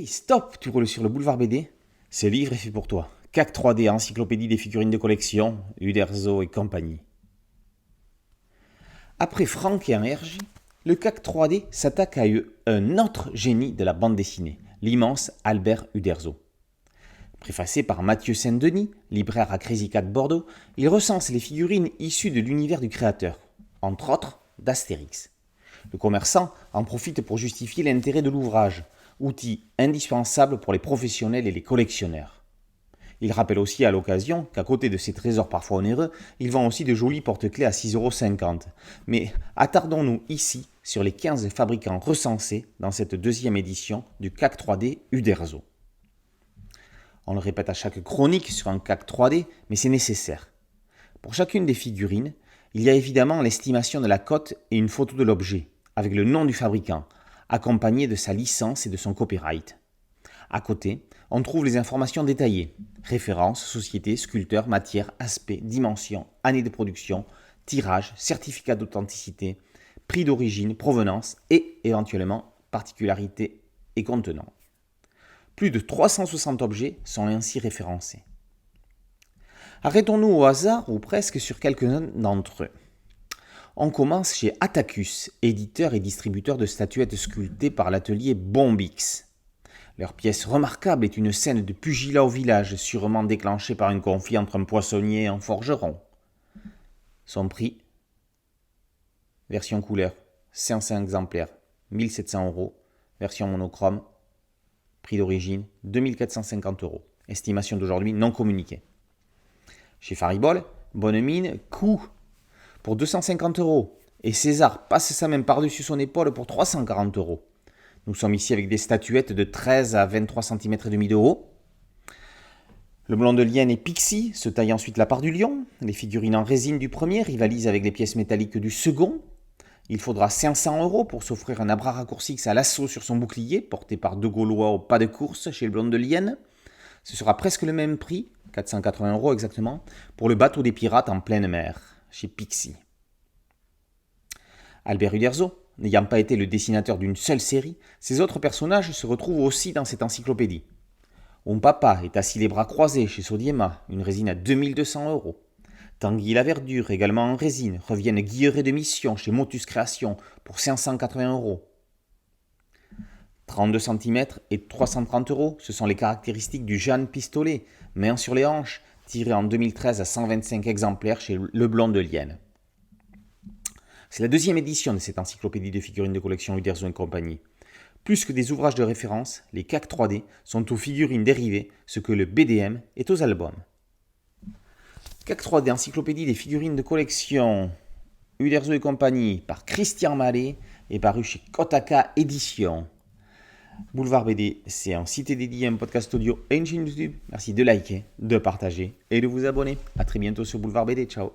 Hey, stop, tu roules sur le boulevard BD? Ce livre est fait pour toi. CAC 3D, encyclopédie des figurines de collection, Uderzo et compagnie. Après Franck et Hergé, le CAC 3D s'attaque à un autre génie de la bande dessinée, l'immense Albert Uderzo. Préfacé par Mathieu Saint-Denis, libraire à Crazy Cat Bordeaux, il recense les figurines issues de l'univers du créateur, entre autres d'Astérix. Le commerçant en profite pour justifier l'intérêt de l'ouvrage, outil indispensable pour les professionnels et les collectionneurs. Il rappelle aussi à l'occasion qu'à côté de ces trésors parfois onéreux, il vend aussi de jolis porte-clés à 6,50 €. Mais attardons-nous ici sur les 15 fabricants recensés dans cette deuxième édition du CAC 3D Uderzo. On le répète à chaque chronique sur un CAC 3D, mais c'est nécessaire. Pour chacune des figurines, il y a évidemment l'estimation de la cote et une photo de l'objet, avec le nom du fabricant, accompagné de sa licence et de son copyright. À côté, on trouve les informations détaillées, références, société, sculpteur, matière, aspect, dimension, année de production, tirage, certificat d'authenticité, prix d'origine, provenance et éventuellement particularité et contenant. Plus de 360 objets sont ainsi référencés. Arrêtons-nous au hasard ou presque sur quelques-uns d'entre eux. On commence chez Attacus, éditeur et distributeur de statuettes sculptées par l'atelier Bombix. Leur pièce remarquable est une scène de pugilat au village, sûrement déclenchée par un conflit entre un poissonnier et un forgeron. Son prix, version couleur, 500 exemplaires, 1700 €, version monochrome, prix d'origine, 2450 €, estimation d'aujourd'hui non communiquée. Chez Faribol, bonne mine, coût pour 250 €. Et César passe sa main par-dessus son épaule pour 340 €. Nous sommes ici avec des statuettes de 13 à 23 cm et demi de haut. Le blond de Lienne et Pixie se taillent ensuite la part du lion. Les figurines en résine du premier rivalisent avec les pièces métalliques du second. Il faudra 500 € pour s'offrir un Abra Raccourcix à l'assaut sur son bouclier, porté par deux Gaulois au pas de course chez le blond de Lienne. Ce sera presque le même prix, 480 € exactement, pour le bateau des pirates en pleine mer, chez Pixie. Albert Uderzo, n'ayant pas été le dessinateur d'une seule série, ses autres personnages se retrouvent aussi dans cette encyclopédie. Papa est assis les bras croisés chez Sodiema, une résine à 2200 €. Tanguy la Verdure, également en résine, reviennent Guilleret de Mission chez Motus Création pour 580 €. 32 cm et 330 €, ce sont les caractéristiques du Jeanne Pistolet, main sur les hanches, tiré en 2013 à 125 exemplaires chez Le Blond de Lienne. C'est la deuxième édition de cette encyclopédie de figurines de collection Uderzo et compagnie. Plus que des ouvrages de référence, les CAC 3D sont aux figurines dérivées, ce que le BDM est aux albums. CAC 3D encyclopédie des figurines de collection Uderzo et compagnie par Christian Mallet et paru chez Kotaka Éditions. Boulevard BD, c'est un site dédié, un podcast audio et une chaîne YouTube. Merci de liker, de partager et de vous abonner. A très bientôt sur Boulevard BD. Ciao.